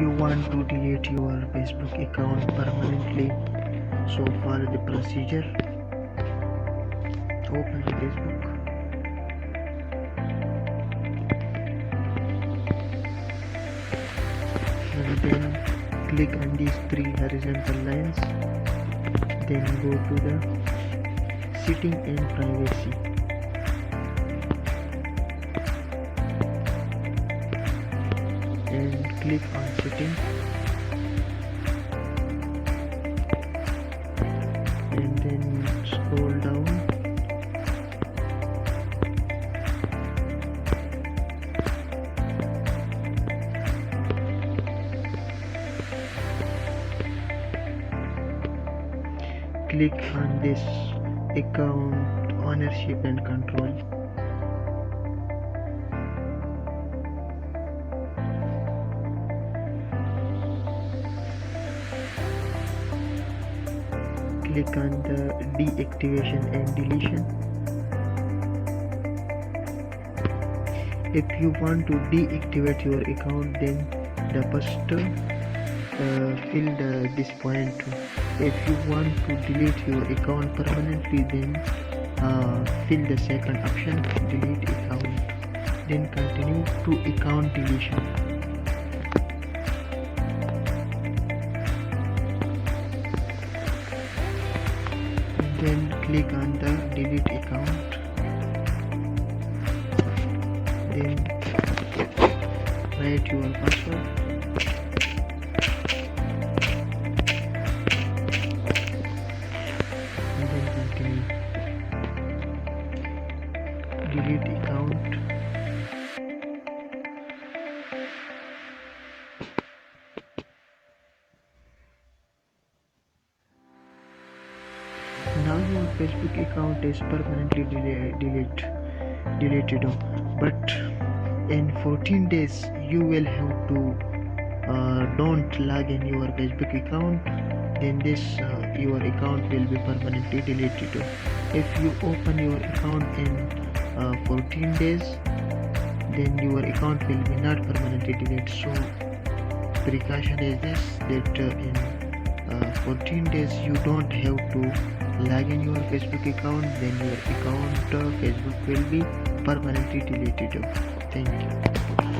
you want to delete your Facebook account permanently, so follow the procedure. Open the Facebook and then click on these three horizontal lines, then go to the setting and privacy. And click on setting and then scroll down click on this account ownership and control. Click on the deactivation and deletion. If you want to deactivate your account, then the first fill this point. If you want to delete your account permanently, then fill the second option, delete account. Then continue to account deletion. Then click on the delete account. Then write your password. And then continue. Delete account. Now your Facebook account is permanently deleted, but in 14 days you will have to don't log in your Facebook account, then this your account will be permanently deleted. If you open your account in 14 days, then your account will be not permanently deleted. So precaution is this, that in 14 days you don't have to log in your Facebook account, then your account Facebook will be permanently deleted. Thank you.